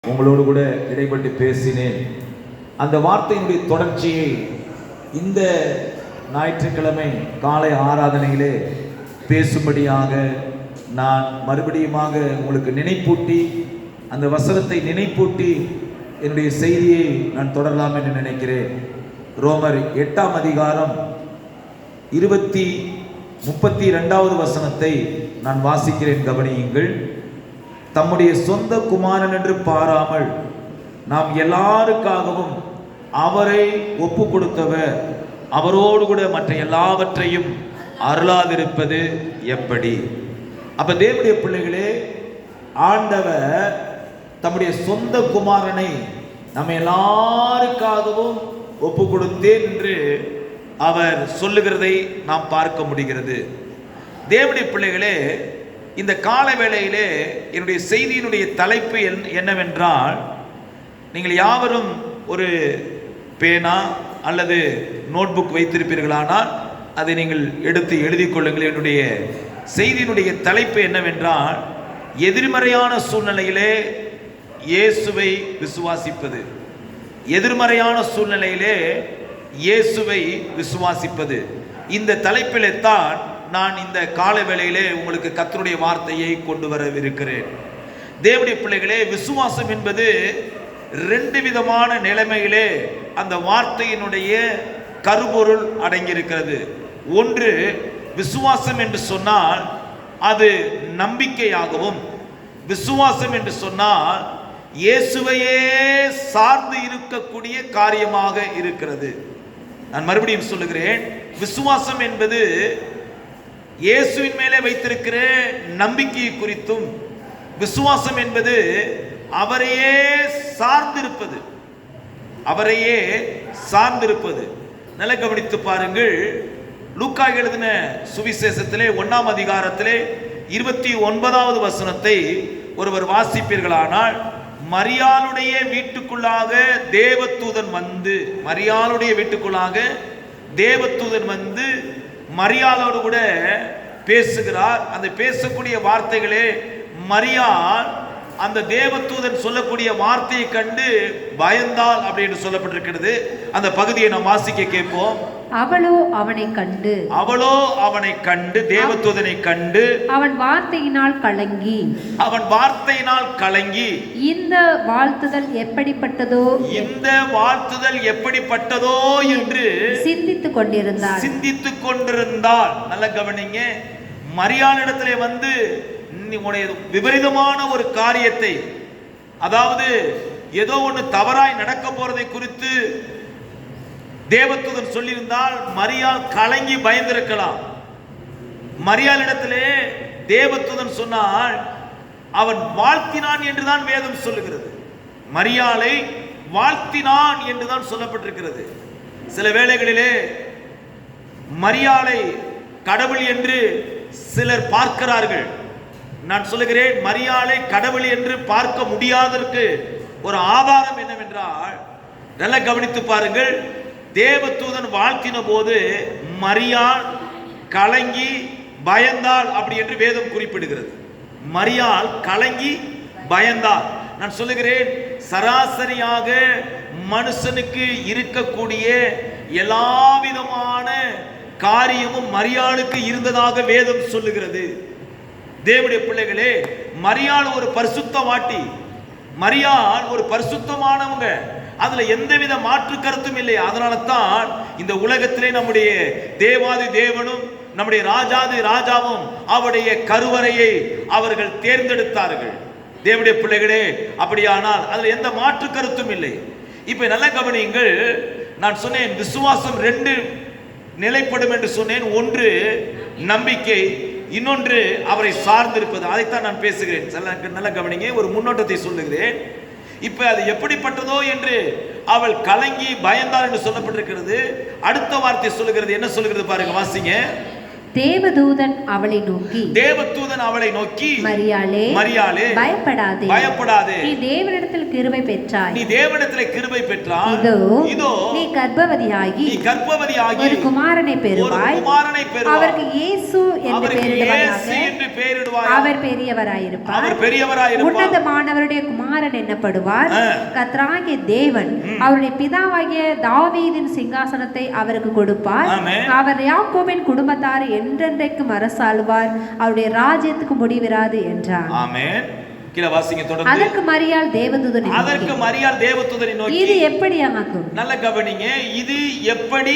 உங்களோடு கூட இடைப்பட்டு பேசினேன். அந்த வார்த்தையினுடைய தொடர்ச்சியை இந்த ஞாயிற்றுக்கிழமை காலை ஆராதனையிலே பேசும்படியாக நான் மறுபடியுமாக உங்களுக்கு நினைப்பூட்டி, அந்த வசனத்தை நினைப்பூட்டி என்னுடைய செய்தியை நான் தொடரலாம் என்று நினைக்கிறேன். ரோமர் 8ஆம் அதிகாரம் 32வது வசனத்தை நான் வாசிக்கிறேன், கவனியுங்கள். தம்முடைய சொந்த குமாரன் என்று பாராமல் நாம் எல்லாருக்காகவும் அவரை ஒப்பு கொடுத்தவர் அவரோடு கூட மற்ற எல்லாவற்றையும் அருளாதிருப்பது எப்படி? அப்ப தேவனுடைய பிள்ளைகளே, ஆண்டவர் தம்முடைய சொந்த குமாரனை நம்ம எல்லாருக்காகவும் ஒப்பு கொடுத்தேன் என்று அவர் சொல்லுகிறதை நாம் பார்க்க முடிகிறது. தேவனுடைய பிள்ளைகளே, இந்த கால வேளையிலே என்னுடைய செய்தியினுடைய தலைப்பு என்னவென்றால், நீங்கள் யாவரும் ஒரு பேனா அல்லது நோட்புக் வைத்திருப்பீர்களானால் அதை நீங்கள் எடுத்து எழுதி கொள்ளுங்கள். என்னுடைய செய்தியினுடைய தலைப்பு என்னவென்றால், எதிர்மறையான சூழ்நிலையிலே இயேசுவை விசுவாசிப்பது. எதிர்மறையான சூழ்நிலையிலே இயேசுவை விசுவாசிப்பது. இந்த தலைப்பிலே தான் நான் இந்த கால வேளையிலே உங்களுக்கு கர்த்தருடைய வார்த்தையை கொண்டு வரவிருக்கிறேன். தேவனுடைய பிள்ளைகளே, விசுவாசம் என்பது ரெண்டு விதமான நிலைமையிலே அந்த வார்த்தையினுடைய கருப்பொருள் அடங்கியிருக்கிறது. ஒன்று, விசுவாசம் என்று சொன்னால் அது நம்பிக்கையாகவும், விசுவாசம் என்று சொன்னால் இயேசுவையே சார்ந்து இருக்கக்கூடிய காரியமாக இருக்கிறது. நான் மறுபடியும் சொல்லுகிறேன், விசுவாசம் என்பது இயேசுவின் மேலே வைத்திருக்கிற நம்பிக்கை குறித்தும், விசுவாசம் என்பது அவரையே சார்ந்திருப்பது. அவரையே சார்ந்திருப்பது. நல்ல கவனித்து பாருங்கள். லூக்கா எழுதின சுவிசேஷத்திலே 1ஆம் அதிகாரத்திலே 29வது வசனத்தை ஒருவர் வாசிப்பீர்களானால், மரியாளுடைய வீட்டுக்குள்ளாக தேவதூதன் வந்து, மரியாளுடைய வீட்டுக்குள்ளாக தேவதூதன் வந்து மரியாளோடு கூட பேசுகிறார். அந்த பேசக்கூடிய வார்த்தைகளே, மரியாள் அந்த தேவதூதன் சொல்லக்கூடிய வார்த்தையை கண்டு பயந்தாள் அப்படின்னு சொல்லப்பட்டிருக்கிறது. அந்த பகுதியை நாம் வாசிக்க கேட்போம். அவளோ அவனை கண்டு தேவதூதனை கண்டு அவன் வார்த்தையினால் கலங்கி இந்த வாழ்த்துதல் எப்படிப்பட்டதோ என்று சிந்தித்துக் கொண்டிருந்தாள். நல்ல கவனிங்க. மரியாளிடத்திலே வந்து விபரீதமான ஒரு காரியத்தை, அதாவது ஏதோ ஒன்று தவறாய் நடக்க போறதை குறித்து தேவதூதன் சொல்லியிருந்தால் மரியாள் கலங்கி பயந்திருக்கலாம். மரியாளிடத்திலே தேவதூதன் சொன்னால் அவன் வாழ்த்தினான் என்றுதான் வேதம் சொல்லுகிறது. மரியாளை வாழ்த்தினான் என்றுதான் சொல்லப்பட்டிருக்கிறது. சில வேளைகளிலே மரியாளை கடவுள் என்று சிலர் பார்க்கிறார்கள். நான் சொல்லுகிறேன், மரியாளை கடவுள் என்று பார்க்க முடியாததற்கு ஒரு ஆதாரம் என்னவென்றால், நல்ல கவனித்து பாருங்கள். தேவதூதன் வாழ்த்தின போது மரியாள் கலங்கி பயந்தாள் அப்படி என்று வேதம் குறிப்பிடுகிறது. மரியாள் கலங்கி பயந்தாள். நான் சொல்லுகிறேன், சராசரியாக மனுஷனுக்கு இருக்கக்கூடிய எல்லா விதமான காரியமும் மரியாளுக்கு இருந்ததாக வேதம் சொல்லுகிறது. தேவனுடைய பிள்ளைகளே, மரியாள் ஒரு பரிசுத்தவாட்டி, மரியாள் ஒரு பரிசுத்தமானவங்க, அதுல எந்தவித மாற்று கருத்தும் இல்லை. அதனால தான் இந்த உலகத்திலே நம்முடைய தேவாதி தேவனும் நம்முடைய ராஜாதி ராஜாவும் அவருடைய கருவறையை அவர்கள் தேர்ந்தெடுத்தார்கள். தேவனுடைய பிள்ளைகளே, அப்படியானால் அதுல எந்த மாற்று கருத்தும் இல்லை. இப்ப நல்ல கவனியுங்கள். நான் சொன்னேன், விசுவாசம் ரெண்டு நிலைப்படும் என்று சொன்னேன். ஒன்று நம்பிக்கை, இன்னொன்று அவரை சார்ந்திருப்பது. அதைத்தான் நான் பேசுகிறேன். நல்ல கவனிங்க. ஒரு முன்னோட்டத்தை சொல்லுகிறேன். இப்ப அது எப்படிப்பட்டதோ என்று அவள் கலங்கி பயந்தாள் என்று சொல்லப்பட்டிருக்கிறது. அடுத்த வார்த்தை சொல்லுகிறது. என்ன சொல்லுகிறது பாருங்க, வாசிங்க. தேவதூதன் அவளை நோக்கி மரியாளே பயப்படாதே நீ தேவனிடத்தில் கிருபை பெற்றாய் இதோ நீ கர்ப்பவதியாகி ஒரு குமாரனை பெறுவாய் அவருக்கு இயேசு என்று பெயரிடுவாயாக அவர் பெரியவராயிருப்பார் உன்னதமானவருடைய குமாரன் என்னப்படுவார் கர்த்தராகிய தேவன் அவருடைய பிதாவாகிய தாவீதின் சிங்காசனத்தை அவருக்கு கொடுப்பார் அவர் யாக்கோபின் குடும்பத்தாரை என்றென்றைக்கும் அரசாளுவார் அவருடைய ராஜ்யத்துக்கு முடிவிராது என்றார். ஆமென். கீழே வாசிங்க தொடர்ந்து. அதற்கு மரியாள் தேவதூதனை நோக்கி இது எப்படி ஆகும்? நல்ல கவனிங்க. இது எப்படி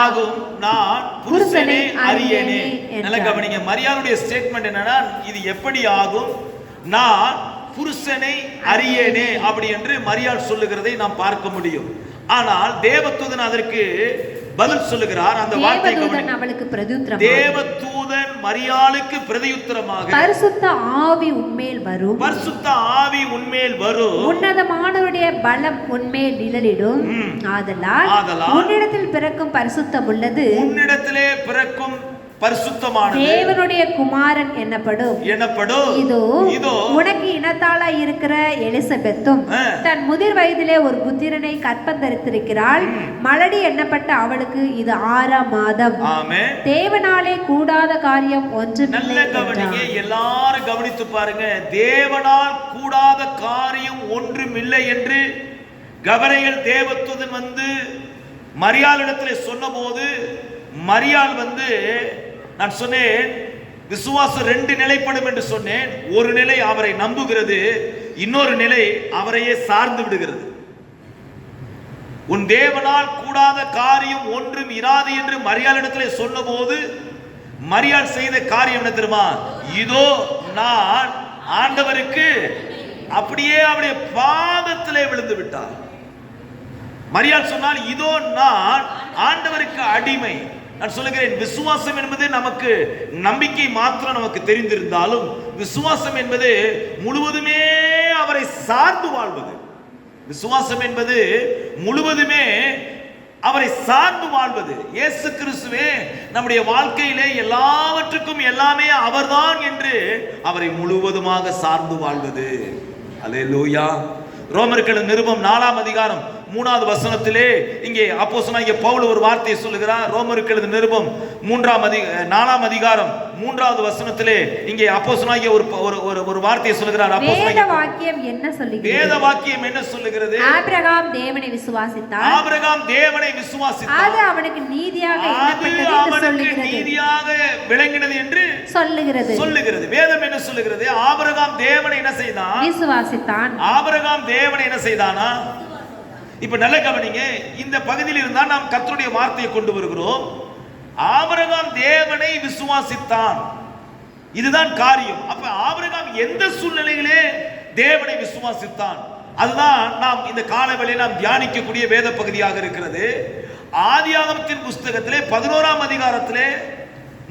ஆகும்? நான் புருஷனை அறியேனே. நல்ல கவனிங்க. மரியாளுடைய ஸ்டேட்மெண்ட் என்னன்னா இது எப்படி ஆகும்? நான் புருஷனை அறியேனே அப்படி என்று மரியாள் சொல்லுகிறதை நாம் பார்க்க முடியும். ஆனால் தேவதூதன் அதற்கு பதில் சொல்லுகிறார். அந்த வார்த்தை அவளுக்கு பிரதியுத்தரமாக தேவதூதன் மரியாளுக்கு பிரதியுத்தரமாக பரிசுத்த ஆவி உன்மேல் வரும் உன்னதமானவருடைய பலம் உன்மேல் நிழலிடும் ஆதலால் உன்னிடத்தில் பிறக்கும் பரிசுத்தம் உள்ளது உன்னிடத்திலே பிறக்கும் பரிசுத்தமானது தேவனுடைய குமாரன் எனப்படும் இதோ உனக்கு இனத்தாளாய் இருக்கிற எலிசபெத்தும் தன் முதிர் வயதிலே ஒரு புத்திரனை கற்பந்தரித்திருக்கிறாள். மலடி எண்ணப்பட்ட அவளுக்கு இது 6ஆம் மாதம். தேவனாலே கூடாத காரியம் ஒன்றுமில்லை. எல்லாரும் கவனித்து பாருங்க. தேவனால் கூடாத காரியம் ஒன்றுமில்லை என்று கபரியேல் தேவதூதன் வந்து மரியாளிடத்திலே சொன்னபோது மரியாள் நான் சொன்னேன் விசுவாசம் 2 நிலைப்படும் என்று சொன்னேன். ஒரு நிலை அவரை நம்புகிறது, இன்னொரு நிலை அவரையே சார்ந்து விடுகிறது. உன் தேவனால் கூடாத காரியம் ஒன்றும் இராது என்று மரியாளிடத்திலே சொன்னபோது மரியாள் செய்த காரியம் என்ன தெரியுமா? இதோ நான் ஆண்டவருக்கு அப்படியே அவருடைய பாதத்திலே விழுந்து விட்டார். மரியாள் சொன்னால் இதோ நான் ஆண்டவருக்கு அடிமை. நான் சொல்லுகிறேன், விசுவாசம் என்பது நமக்கு நம்பிக்கை மாத்திரம் நமக்கு தெரிந்திருந்தாலும் விசுவாசம் என்பது முழுவதுமே அவரை சார்ந்து வாழ்வது. விசுவாசம் என்பது முழுவதுமே அவரை சார்ந்து வாழ்வது. இயேசு கிறிஸ்துவே நம்முடைய வாழ்க்கையிலே எல்லாவற்றுக்கும் எல்லாமே அவர்தான் என்று அவரை முழுவதுமாக சார்ந்து வாழ்வது. அல்லேலூயா. ரோமர்கள் நிருபம் 4ஆம் அதிகாரம் 3வது வசனத்திலே இங்கே அப்போஸ்தலனாகிய பவுல் ஒரு வார்த்தையை சொல்லுகிறார். ரோமர்கள் நிருபம் 4ஆம் அதிகாரம் 3வது வசனத்திலே இங்கே அப்போஸ்தலனாகிய ஒரு வார்த்தையை சொல்லுகிறார். வேத வாக்கியம் என்ன சொல்லுகிறது? வேத வாக்கியம் என்ன சொல்லுகிறது? ஆபிரகாம் தேவனை விசுவாசித்தான். அது அவனுக்கு நீதியாக விளங்கினது என்று சொல்லுகிறது. வேதம் என்ன சொல்லுகிறது? ஆபிரகாம் தேவனை என்ன செய்தான்? விசுவாசித்தான். ஆபிரகாம் தேவனை என்ன செய்தானா? இப்ப நல்ல கவனிங்க. இந்த பகுதியில் இருந்தா நாம் கர்த்தருடைய வார்த்தையை கொண்டு வருகிறோம். ஆபிரகாம் தேவனை விசுவாசித்தான். இதுதான் காரியம். அப்ப ஆபிரகாம் எந்த சூழ்நிலையிலே தேவனை விசுவாசித்தான்? அதுதான் நாம் இந்த காலவேளையில் நாம் தியானிக்கக்கூடிய வேத பகுதியாக இருக்கிறது. ஆதியாகமத்தின் புஸ்தகத்திலே 11ஆம் அதிகாரத்திலே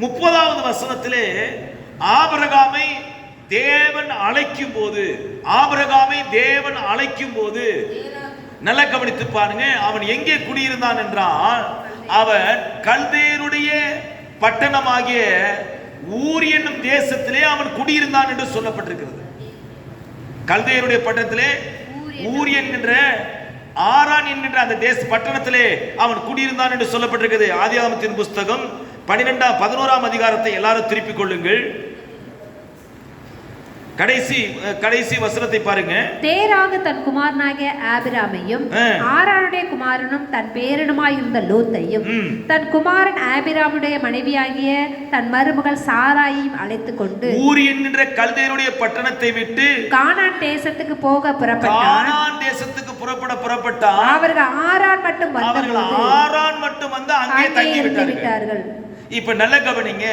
30வது வசனத்திலே ஆபிரகாமை தேவன் அழைக்கும் போது நல்ல கவனித்து பாருங்க. அவன் எங்கே குடியிருந்தான் என்றால் அவன் கல்தேயருடைய பட்டணமாகிய ஊர் என்னும் தேசத்திலே அவன் குடியிருந்தான் என்று சொல்லப்பட்டிருக்கிறது. கல்தேயருடைய பட்டணத்திலே ஊர் என்கின்ற ஆரான் என்கின்ற அந்த தேச பட்டணத்திலே அவன் குடியிருந்தான் என்று சொல்லப்பட்டிருக்கிறது. ஆதியாகமத்தின் புஸ்தகம் 11ஆம் அதிகாரத்தை எல்லாரும் திருப்பிக் கொள்ளுங்கள். கடைசி வசனத்தை பாருங்க. தேராக தன் குமாரனாகிய ஆபிராமையும் ஆரானுடைய குமாரனும் தன் பேரனுமாய் இருந்த லோத்தையும் தன் குமாரன் ஆபிராமுடைய மனைவியாகிய தன் மருமகள் சாராயையும் அழைத்துக் கொண்டு ஊர் என்கின்ற கல்தேயருடைய பட்டணத்தை விட்டு கானான் தேசத்துக்கு போக புறப்பட்டான். அவர்கள் ஆரான் மட்டும் வந்து அங்கே தங்கி விட்டார்கள். இப்ப நல்ல கவனிங்க.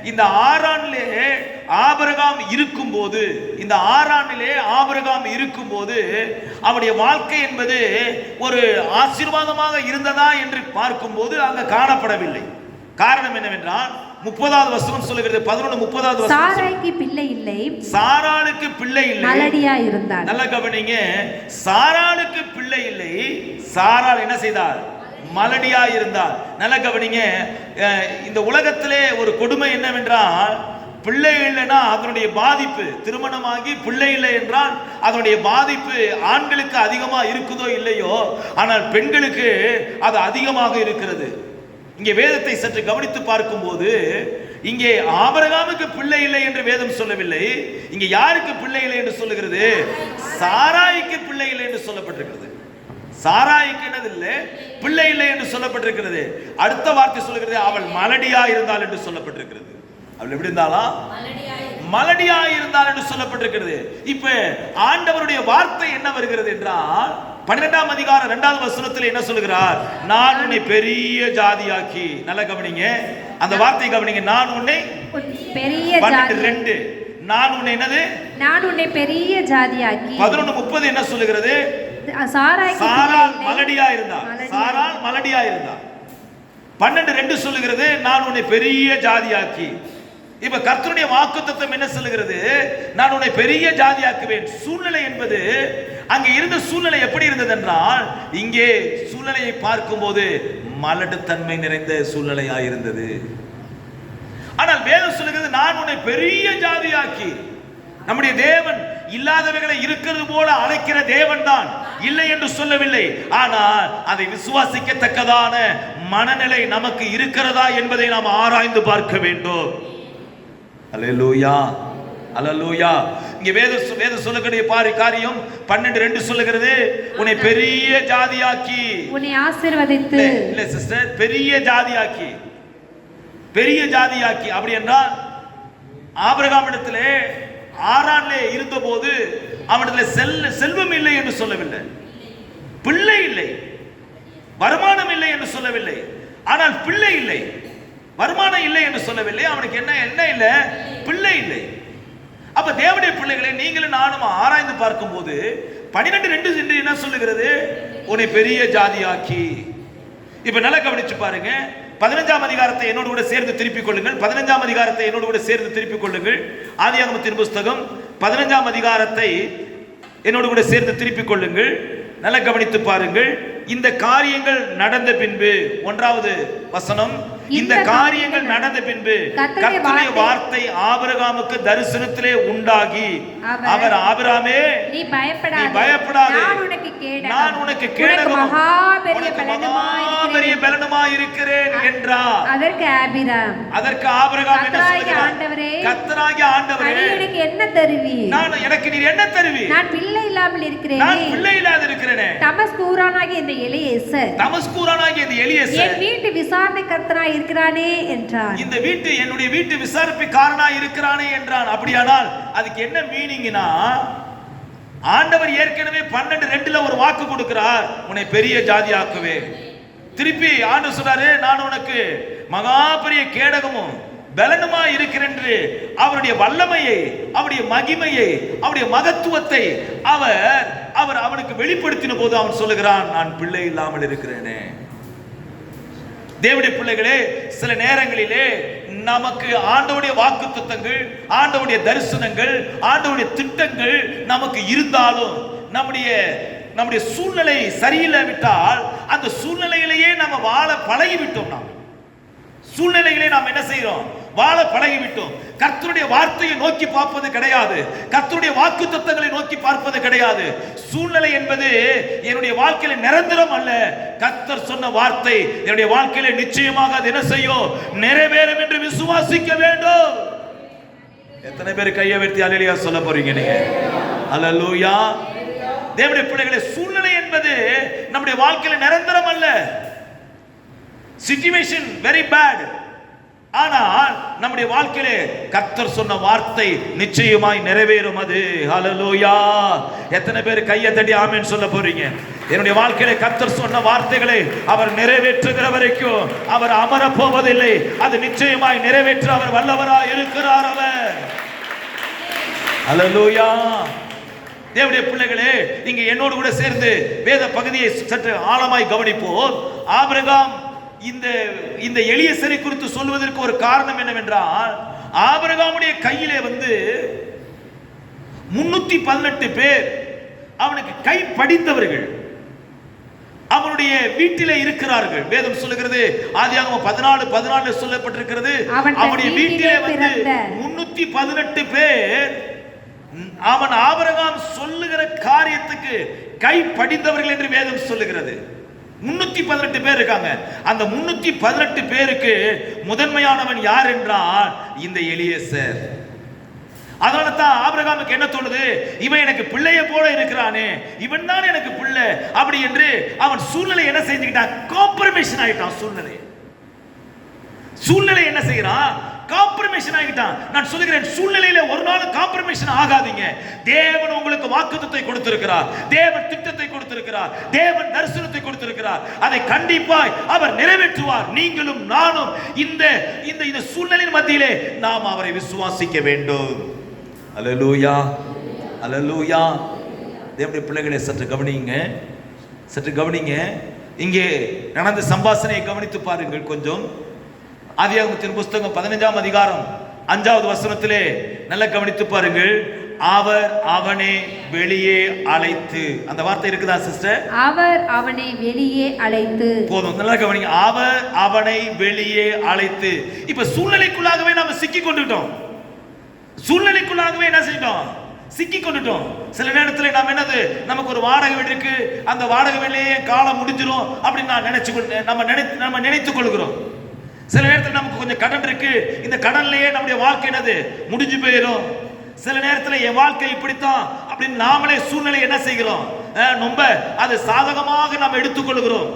இந்த ஆரானிலே ஆபிரகாம் இருக்கும்போது அவருடைய வாழ்க்கை என்பது ஒரு ஆசீர்வாதமாக இருந்ததா என்று பார்க்கும்போது அங்க காணப்படவில்லை. காரணம் என்னவென்றால் 30வது வசனம் சொல்லுகிறது. 11:30வது வசனம். சாராளுக்கு பிள்ளை இல்லை, மலடியா இருந்தார். நல்ல கவனிங்க. சாராளுக்கு பிள்ளை இல்லை. சாராள் என்ன செய்தார்? மலடியா இருந்தால். நல்ல கவனிங்க, இந்த உலகத்திலே ஒரு கொடுமை என்னவென்றால், பிள்ளை இல்லைன்னா அதனுடைய பாதிப்பு, திருமணமாகி பிள்ளை இல்லை என்றால் அதனுடைய பாதிப்பு ஆண்களுக்கு அதிகமாக இருக்குதோ இல்லையோ, ஆனால் பெண்களுக்கு அது அதிகமாக இருக்கிறது. இங்கே வேதத்தை சற்று கவனித்து பார்க்கும்போது, இங்கே ஆபிரகாமுக்கு பிள்ளை இல்லை என்று வேதம் சொல்லவில்லை. இங்கே யாருக்கு பிள்ளை இல்லை என்று சொல்லுகிறது? சாராய்க்கு பிள்ளை இல்லை என்று சொல்லப்பட்டிருக்கிறது. சாராய்க்கு என்னதில்லை, பிள்ளை இல்லை என்று சொல்லப்பட்டிருக்கிறது. அடுத்த வார்த்தை சொல்லுகிறது, அவள் மலடியா இருந்தாள் என்று சொல்லப்பட்டிருக்கிறது. அவள் எப்படி இருந்தாலும் மலடியா இருந்தால் என்று சொல்லப்பட்டிருக்கிறது. இப்ப ஆண்டவருடைய வார்த்தை என்ன வருகிறது என்றால், 12ஆம் அதிகாரம் 2வது வசனத்தில் என்ன சொல்லுகிறார்? நான் உன்னை பெரிய ஜாதியாக்கி. நல்ல கவனிங்க, அந்த வார்த்தை கவனிங்க. நான் உன்னை பெரிய 12:2 நான் உன்னை என்னது? நான் உன்னை பெரிய ஜாதியாக்கி. 11:30 என்ன சொல்லுகிறது? சாராள் மலடியா இருந்தார். சாராள் மலடியா இருந்தார். 12:2 சொல்லுகிறது, நான் உன்னை பெரிய ஜாதியாக்கி. இப்ப கர்த்தருடைய வாக்குத்தத்தம் என்ன சொல்லுகிறது? நான் உன்னை பெரிய ஜாதியாக்குவேன். சூழ்நிலை என்பது, அங்கே இருந்த சூழ்நிலை எப்படி இருந்தது என்றால், இங்கே சூழ்நிலையை பார்க்கும்போது மலட்டுத்தன்மை நிறைந்த சூழ்நிலையா இருந்தது. ஆனால் வேதம் சொல்லுகிறது, நான் உன்னை பெரிய ஜாதியாக்கி. நம்முடைய தேவன் இல்லாதவைகளை இருக்கிறது போல அழைக்கிற தேவன் தான், இல்லை என்று சொல்லவில்லை. ஆனால் அதை விசுவாசிக்கத்தக்கதான மனநிலை நமக்கு இருக்கிறதா என்பதை நாம் ஆராய்ந்து பார்க்க வேண்டும். அல்லேலூயா, அல்லேலூயா. இங்கே வேதம் சொல்லக்கூடிய காரியம் 12:2 சொல்லுகிறது, உன்னை பெரிய ஜாதியாக்கி, உன்னை ஆசீர்வதித்து. இல்ல சிஸ்டர், பெரிய ஜாதியாக்கி, பெரிய ஜாதியாக்கி. அப்படி என்றால் ஆபிரகாமிடத்திலே ஆரானிலே இருந்தபோது அவனிடத்தில் செல்வம் இல்லை என்று சொல்லவில்லை, பிள்ளை இல்லை, வருமானம் இல்லை என்று சொல்லவில்லை. ஆனால் பிள்ளை இல்லை, வருமானம் இல்லை என்று சொல்லவில்லை. அவனுக்கு என்ன இல்லை? பிள்ளை இல்லை. அப்ப தேவனுடைய பிள்ளைகளை நீங்களும் நானும் ஆராய்ந்து பார்க்கும் போது 12:2 என்ன சொல்லுகிறது? உன்னை பெரிய ஜாதியாக்கி. இப்ப நல்லா கவனிச்சு பாருங்க. 15ஆம் அதிகாரத்தை என்னோடு கூட சேர்ந்து திருப்பிக் கொள்ளுங்கள். 15ஆம் அதிகாரத்தை என்னோடு கூட சேர்ந்து திருப்பிக் கொள்ளுங்கள். ஆதியாகமத்தின் புஸ்தகம் 15ஆம் அதிகாரத்தை என்னோடு கூட சேர்ந்து திருப்பிக் கொள்ளுங்கள். நல்லா கவனித்து பாருங்கள். இந்த காரியங்கள் நடந்த பின்பு, 1வது வசனம், இந்த காரியங்கள் நடந்த பின்பு கர்த்தருடைய வார்த்தை ஆபிரகாமுக்கு தரிசனத்திலே உண்டாகி, அவர் ஆபிரகாமே நீ பயப்படாதே, நான் உனக்கு கேடகமும் மகாபெரிய பலனுமாய் இருக்கிறேன் என்றார். அதற்கு ஆபிரகாம் என்ன சொல்கிறார்? கர்த்தராகிய ஆண்டவரே, எனக்கு என்ன தருவீர்? எனக்கு நீர் என்ன தருவீர்? நான் பிள்ளை இல்லாமல் இருக்கிறேன், நான் பிள்ளை இல்லாத இருக்கிறேன். தமஸ்கூரானாகிய இந்த எலியேசர், தமஸ்கூரானாகிய இந்த எலியேசர் என் வீட்டு விசாரணை கர்த்தராய் இருக்கிறானே என்றான். இந்த வீட்டு என்னுடைய வீட்டு விசாரிப்புக்காரனாய் இருக்கிறானே என்றான். அப்படியானால் அதுக்கு என்ன மீனிங்னா, ஆண்டவர் ஏற்கனவே 12:2 ஒரு வாக்கு கொடுக்கிறார், உன்னை பெரிய ஜாதியாக்குவேன். திருப்பி ஆண்டவர் சொல்றாரு, நான் உனக்கு மகா பெரிய கேடகமும் பலனுமா இருக்கிறேன் என்று அவருடைய வல்லமையை, அவருடைய மகிமையை, அவருடைய மகத்துவத்தை அவர் அவனுக்கு வெளிப்படுத்தின போது அவன் சொல்லுகிறான், நான் பிள்ளை இல்லாமல் இருக்கிறேனே. தேவனுடைய பிள்ளைகளே, சில நேரங்களிலே நமக்கு ஆண்டவருடைய வாக்குத்தத்தங்கள், ஆண்டவருடைய தரிசனங்கள், ஆண்டவருடைய திட்டங்கள் நமக்கு இருந்தாலும் நம்முடைய சூழ்நிலை சரியில்லாவிட்டால் அந்த சூழ்நிலையிலேயே நம்ம வாழ பழகிவிட்டோம். சூழ்நிலைகளை நாம் என்ன செய்கிறோம்? வாழ பழகிவிட்டோம். கர்த்தருடைய வார்த்தையை நோக்கி பார்ப்பது கிடையாது, கர்த்தருடைய வாக்குத்தத்தங்களை நோக்கி பார்ப்பது கிடையாது. சூழ்நிலை என்பது என்னுடைய வாழ்க்கையில நிரந்தரம் அல்ல. கர்த்தர் சொன்ன வார்த்தை என்னுடைய வாழ்க்கையில நிச்சயமாக அது என்ன செய்யும்? நிறைவேறும் என்று விசுவாசிக்க வேண்டும். எத்தனை பேர் கையை உயர்த்தி அல்லேலூயா சொல்ல போறீங்க நீங்க? அல்லேலூயா. தேவனுடைய பிள்ளைகளே, சூழ்நிலை என்பது நம்முடைய வாழ்க்கையில நிரந்தரம் அல்ல. Situation very bad. ஆனால் நம்முடைய வாழ்க்கையிலே கர்த்தர் சொன்ன வார்த்தை நிச்சயமாய் நிறைவேறும். அது ஹல்லேலூயா. எத்தனை பேர் கையை தட்டி ஆமென் சொல்ல போறீங்க? என்னுடைய வாழ்க்கையிலே கர்த்தர் சொன்ன வார்த்தைகளை அவர் நிறைவேற்றுகிற வரைக்கும் அவர் அமர போவதில்லை. அது நிச்சயமாய் நிறைவேற்ற அவர் வல்லவராய் இருக்கிறார். அவர் ஹல்லேலூயா. தேவனுடைய பிள்ளைகளே, நீங்க என்னோடு கூட சேர்ந்து வேத பகுதியை சற்று ஆழமாய் கவனிப்போம். ஆபிரகாம் இந்த எலியேசரை குறித்து சொல்வதற்கு ஒரு காரணம் என்னவென்றால், ஆபிரகாமுடைய கையிலே 318 பேர் அவனுக்கு கை படித்தவர்கள். அவனுடைய வீட்டிலே இருக்கிறார்கள். வேதம் சொல்லுகிறது, ஆதியாகமம் 14:14 சொல்லப்பட்டிருக்கிறது, அவனுடைய வீட்டிலே வந்து 318 பேர் அவன் ஆபிரகாம் சொல்லுகிற காரியத்துக்கு கை படிந்தவர்கள் என்று வேதம் சொல்லுகிறது. 318 பேர் இருக்காங்க. அந்த 318 பேருக்கு முதன்மையானவன் யார் என்றால் இந்த எலியேசர். அதனால தான் ஆபிரகாமுக்கு என்ன தோணுது, இவன் எனக்கு பிள்ளைய போல இருக்கிறானே, இவன் தான் எனக்கு பிள்ளை அப்படி என்று அவன் சூழ்நிலை என்ன செஞ்சுக்கிட்டான், காம்ப்ரமைஷன் ஆகிட்டான். சூழ்நிலை என்ன செய்யறான், காம்ப்ரமைஷன் ஆகிட்டான். நான் சொல்லுகிறேன், சூழ்நிலையில ஒரு நாள் காம்ப்ரமைஷன் ஆகாதீங்க. தேவன் உங்களுக்கு வாக்குத்தத்தை கொடுத்திருக்கிறார், தேவன் திட்டத்தை கொடுத்திருக்கிறார், தேவன் தரிசனத்தை கொடுத்திருக்கிறார். அதை கண்டிப்பாய் அவர் நிறைவேற்றுவார். நீங்களும் நானும் இந்த இந்த இந்த சூழ்நிலையின் மத்தியிலே நாம் அவரை விசுவாசிக்க வேண்டும். அல்லேலூயா, அல்லேலூயா. தேவனுடைய பிள்ளைகளை சற்று கவனிங்க. இங்கே நடந்த சம்பாஷணையை கவனித்து பாருங்கள் கொஞ்சம். ஆதியாகமத்தின் புஸ்தகம் 15ஆம் அதிகாரம் 5வது வசனத்திலே நல்ல கவனித்து பாருங்கள். அவர் அவனை வெளியே அழைத்து, அந்த வார்த்தை இருக்குதா சிஸ்டர்? அவர் அவனை வெளியே அழைத்து. போதும், நல்லா கவனிங்க. அவர் அவனை வெளியே அழைத்து. இப்ப சூழ்நிலைக்குள்ளாகவே நாம சிக்கி கொண்டுட்டோம். சூழ்நிலைக்குள்ளாகவே என்ன செய்யணும், சிக்கி கொண்டுட்டோம். சில நேரத்தில் நாம் என்னது, நமக்கு ஒரு வாடகை வீடு இருக்கு, அந்த வாடகை வீட்டிலேயே காலம் முடிஞ்சிடும் அப்படின்னு நம்ம நினைத்துக் கொள்கிறோம். சில நேரத்தில் நமக்கு கொஞ்சம் கடன் இருக்கு, இந்த கடன்லயே நம்முடைய வாழ்க்கை என்னது முடிஞ்சு போயிடும். சில நேரத்தில் என் வாழ்க்கை இப்படித்தான் அப்படின்னு நாமளே சூழ்நிலை என்ன செய்கிறோம், ரொம்ப அது சாதகமாக நாம் எடுத்துக்கொள்கிறோம்.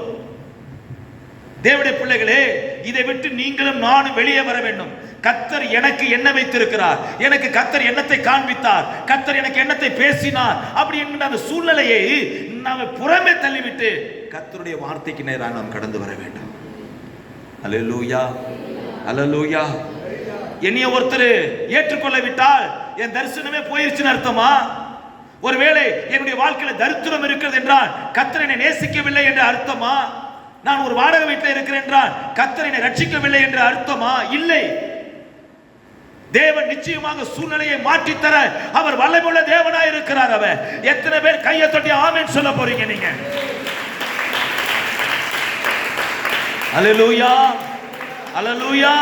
தேவனுடைய பிள்ளைகளே, இதை விட்டு நீங்களும் நானும் வெளியே வர வேண்டும். கர்த்தர் எனக்கு என்ன வைத்திருக்கிறார், எனக்கு கர்த்தர் எண்ணத்தை காண்பித்தார், கர்த்தர் எனக்கு எண்ணத்தை பேசினார் அப்படி என்கிற அந்த சூழ்நிலையை நாம் புறமே தள்ளிவிட்டு கர்த்தருடைய வார்த்தைக்கு நேராக நாம் கடந்து வர வேண்டும். அல்லேலூயா, அல்லேலூயா. என்னைய ஒருத்தர் ஏற்றுக்கொள்ள விட்டால் என் தரிசனமே போயிருச்சுன்னு அர்த்தமா? ஒருவேளை என்னுடைய வாழ்க்கையில தரித்திரம் இருக்கிறது என்றால் கர்த்தர் என்னை நேசிக்கவில்லை என்று அர்த்தமா? நான் ஒரு வாடகை வீட்டில் இருக்கிறேன் என்றால் கர்த்தர் என்னை ரட்சிக்கவில்லை என்று அர்த்தமா? இல்லை. தேவன் நிச்சயமாக சூழ்நிலையை மாற்றித்தர அவர் வல்லமையுள்ள தேவனாய் இருக்கிறார். அவர் எத்தனை பேர் கையை தட்டி ஆமென் சொல்ல போறீங்க நீங்க? அல்லேலூயா, அல்லேலூயா.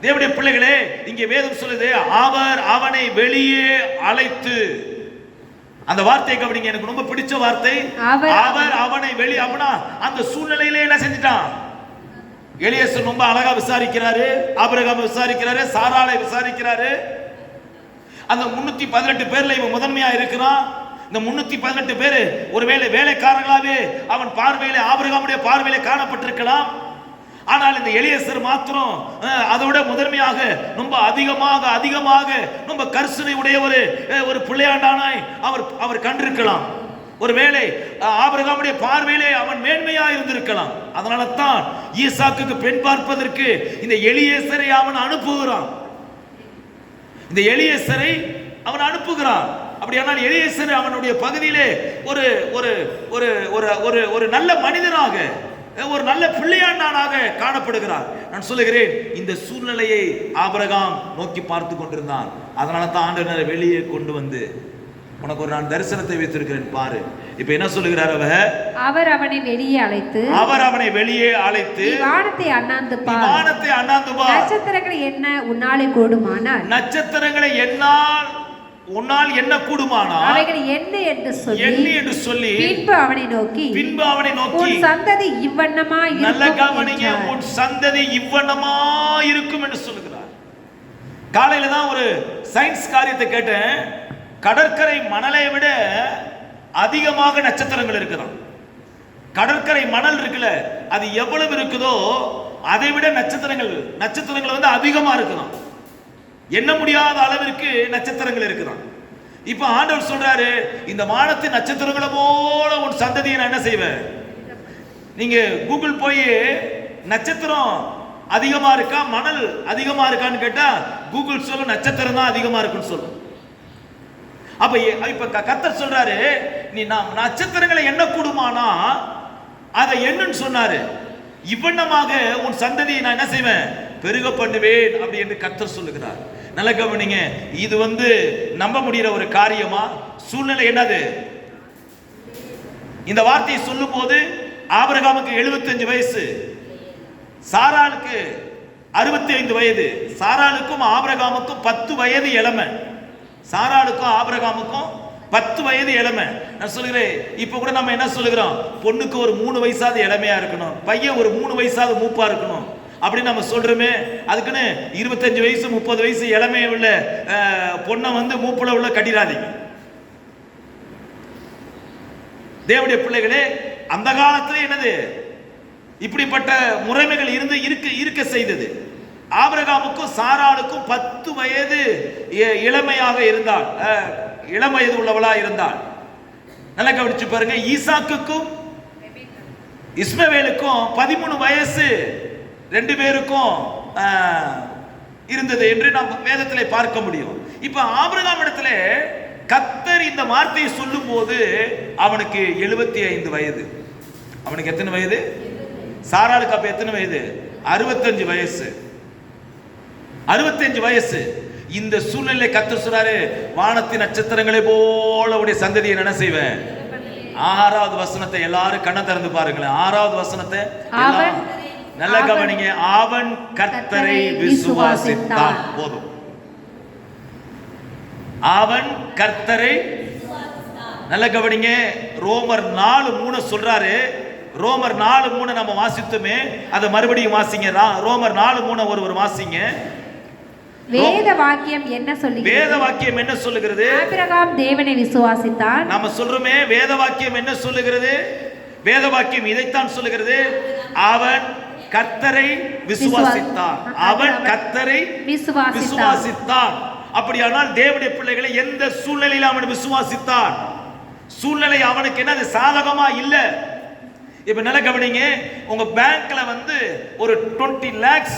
தேவனுடைய பிள்ளைகளே, இங்கே வேதம் சொல்லுது, அவர் அவனை வெளியே அழைத்து. அந்த வார்த்தையை கவனிங்க, எனக்கு ரொம்ப பிடிச்ச வார்த்தை. அவர் அவனை வெளியே, அப்படின்னா அந்த சூழ்நிலையிலே என்ன செஞ்சிட்டான், எலியேசர் ரொம்ப அழகா விசாரிக்கிறாரு, ஆபிரகாம் விசாரிக்கிறாரு, சாராளை விசாரிக்கிறாரு. அந்த 318 பேர்ல இவன் முதன்மையா இருக்கிறான். இந்த 318 பேர் ஒருவேளை வேலைக்காரர்களாவே அவன் பார்வையில, ஆபிரகாமுடைய பார்வையில காணப்பட்டிருக்கலாம். ஆனால் இந்த எலியேசர் மாத்திரம் அதை விட முதன்மையாக ரொம்ப அதிகமாக ரொம்ப கரிசனை உடைய ஒரு பிள்ளையாண்டானாய் அவர் கண்டிருக்கலாம். ஒருவேளை ஆபிரகாமுடைய பார்வையிலே அவன் மேன்மையா இருந்திருக்கலாம். அதனால தான் ஈசாக்குக்கு பெண் பார்ப்பதற்கு இந்த எலியேசரை அவன் அனுப்புகிறான். இந்த எலியேசரை அவன் அனுப்புகிறான். அப்படியானால் எலியேசர் அவனுடைய பகுதியிலே ஒரு ஒரு ஒரு ஒரு ஒரு நல்ல மனிதனாக, ஒரு நல்ல பிள்ளையாண்டானாக காணப்படுகிறார். நான் சொல்லுகிறேன், இந்த சூழ்நிலையை ஆபிரகாம் நோக்கி பார்த்து கொண்டிருந்தான். அதனால தான் ஆண்டவர் வெளியே கொண்டு வந்து, உனக்கு ஒரு நான் தரிசனத்தை வைத்திருக்கிறேன் பாரு. இப்ப என்ன சொல்லுகிறார், அவர் அவனை வெளியே அழைத்து, அவர் அவனை வெளியே அழைத்து, வானத்தை அண்ணாந்து பார், வானத்தை அண்ணாந்து பார், நட்சத்திரங்களை என்ன உன்னாலே கூடுமானால், நட்சத்திரங்களை என்னால் உன்னால் என்ன கூடுமானால் அவைகளை எண்ணு என்று சொல்லி பின்பு அவனை நோக்கி உன் சந்ததி இவ்வண்ணமா இருக்கும். நல்ல கவனிங்க, உன் சந்ததி இவ்வண்ணமா இருக்கும் என்று சொல்லுகிறார். காலையில தான் ஒரு சயின்ஸ் காரியத்தை கேட்டேன். கடற்கரை மணலை விட அதிகமாக நட்சத்திரங்கள் இருக்குதான். கடற்கரை மணல் இருக்குல்ல, அது எவ்வளவு இருக்குதோ அதை விட நட்சத்திரங்கள் வந்து அதிகமா இருக்குதான். எண்ண முடியாத அளவிற்கு நட்சத்திரங்கள் இருக்குதான். இப்ப ஆண்டவர் சொல்றாரு, இந்த வானத்தின் நட்சத்திரங்களை போல உன் சந்ததியை நான் என்ன செய்வேன். நீங்க கூகுள் போய் நட்சத்திரம் அதிகமா இருக்கா மணல் அதிகமா இருக்கான்னு கேட்டா கூகுள் சொல்லும் நட்சத்திரம் தான் அதிகமா இருக்குன்னு சொல்லும். இப்ப கர்த்தர் சொல்றாரு, நீ நாம் நட்சத்திரங்களை எண்ண கூடுமானா அதை என்னன்னு சொன்னாரு. இவ்வண்ணமாக உன் சந்ததியை நான் என்ன செய்வேன், பெருக பண்ணுவேன் அப்படி என்று கர்த்தர் சொல்லுகிறார். நல்ல கவனிங்க, இது வந்து நம்ப முடிகிற ஒரு காரியமா? சூழ்நிலை என்னது, இந்த வார்த்தையை சொல்லும் போது ஆபிரகாமுக்கு 75 வயசு, சாராளுக்கு 65 வயது. சாராளுக்கும் ஆபிரகாமுக்கும் 10 வயது இளமை. சாராளுக்கும் ஆபிரகாமுக்கும் 10 வயது இளமை. நான் சொல்கிறேன், இப்ப கூட நம்ம என்ன சொல்லுகிறோம், பொண்ணுக்கு ஒரு 3 வயசாவது இளமையா இருக்கணும், பையன் ஒரு 3 வயசாவது மூப்பா இருக்கணும் அப்படின்னு நம்ம சொல்றோமே. அதுக்குன்னு 25 வயசு 30 வயசு இளமைய உள்ள பொண்ணை வந்து மூப்புல உள்ள கட்டிடாதீங்க. தேவனுடைய பிள்ளைகளே, அந்த காலத்துல என்னது இப்படிப்பட்ட முறைமைகள் இருந்து இருக்க செய்தது. ஆபிரகாமுக்கும் சாராளுக்கும் 10 வயது இளமையாக இருந்தாள், இளம் வயது உள்ளவளா இருந்தாள். நல்லா கவனிச்சு பாருங்க. ஈசாக்குக்கும் இஸ்மவேலுக்கும் 13 வயசு 2 பேருக்கும் இருந்தது என்று நாம் வேதத்திலே பார்க்க முடியும். இப்ப ஆபிரகாம் இடத்துல கர்த்தர் இந்த வார்த்தையை சொல்லும் போது அவனுக்கு 75 வயது. அவனுக்கு எத்தனை வயது? சாராளுக்கு அப்ப எத்தனை வயது? 65 வயசு. 65 வயசு. இந்த சூழ்நிலை கர்த்தர் சொல்றாரு, வானத்தின் நட்சத்திரங்களை போல உடைய சந்ததியை என்ன செய்வேன். 6வது வசனத்தை எல்லாரும் கண்ணை திறந்து பாருங்களேன். 6வது வசனத்தை நல்ல கவனிங்க. அவன் கர்த்தரை விசுவாசித்தான். போதும். அவன் கர்த்தரை நல்ல கவனிங்க. ரோமர் 4:3 சொல்றாரு. ரோமர் 4:3 நம்ம வாசித்துமே, அதை மறுபடியும் வாசிங்க. ரோமர் 4:3 ஒரு வாசிங்க. வேத வாக்கியம் என்ன சொல்லுகிறது? வேத வாக்கியம் என்ன சொல்லுகிறது? ஆபிரகாம் தேவனை விசுவாசித்தான். நாம சொல்றோமே, வேத வாக்கியம் என்ன சொல்லுகிறது? வேத வாக்கியம் இதைத்தான் சொல்லுகிறது. அவன் கர்த்தரை விசுவாசித்தான். அவன் கர்த்தரை விசுவாசித்தான். அப்படியானால் தேவனுடைய பிள்ளைகளை எந்த சூழ்நிலையில் அவன் விசுவாசித்தான்? சூழ்நிலை அவனுக்கு என்னது சாதகமா இல்ல. இப்ப நல்ல கவனிங்க. உங்க பேங்க்ல வந்து ஒரு 20 lakhs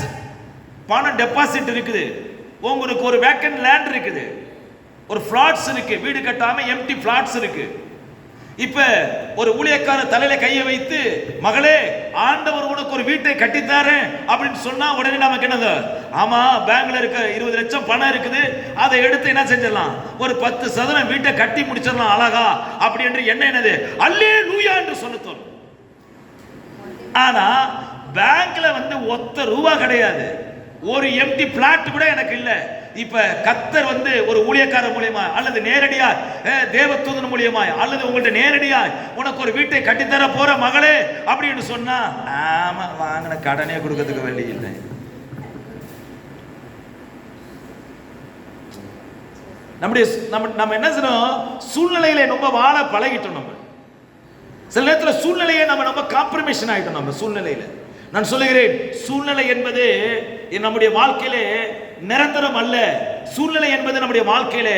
பணம் டெபாசிட் இருக்குது. உங்களுக்கு ஒரு வேக்கன்ட் லேண்ட் இருக்குது, ஒரு பிளாட்ஸ் இருக்கு, வீடு கட்டாம எம்டி பிளாட்ஸ் இருக்கு. இப்ப ஒரு ஊழியக்கார தலையில கையை வைத்து, மகளே ஆண்டவர் உனக்கு ஒரு வீட்டை கட்டித்தாரேன் அப்படின்னு சொன்னா உடனே நமக்கு என்னது, ஆமா பேங்க்ல இருக்க 20 லட்சம் பணம் இருக்குது, அதை எடுத்து என்ன செஞ்சிடலாம், ஒரு 10% வீட்டை கட்டி முடிச்சிடலாம் அழகா அப்படி என்று என்ன என்னது அல்லேலூயா என்று சொல்ல தோணும். ஆனா பேங்க்ல வந்து ஒத்த ரூபா கிடையாது, ஒரு எம்டி பிளாட் கூட எனக்கு இல்ல. இப்ப கர்த்தர் வந்து ஒரு ஊழியக்கார மூலியமா அல்லது நேரடியா தேவதூதன் மூலியமா அல்லது உங்கள்ட்ட நேரடியா உனக்கு ஒரு வீட்டை கட்டித்தர போற மகளே அப்படின்னு சொன்னா, ஆமா வாங்கின கடனே கொடுக்கிறதுக்கு வேண்டி இல்லை. நம்ம என்ன செய்யணும், சூழ்நிலையில ரொம்ப வாழ பழகிட்டோம். நம்ம சில நேரத்தில் சூழ்நிலையை நம்ம காம்ப்ரமைஷன் ஆயிட்டோம். நம்ம சூழ்நிலையில நான் சொல்லுகிறேன், சூழ்நிலை என்பது நம்முடைய வாழ்க்கையிலே நிரந்தரம் அல்ல. சூழ்நிலை என்பது நம்முடைய வாழ்க்கையிலே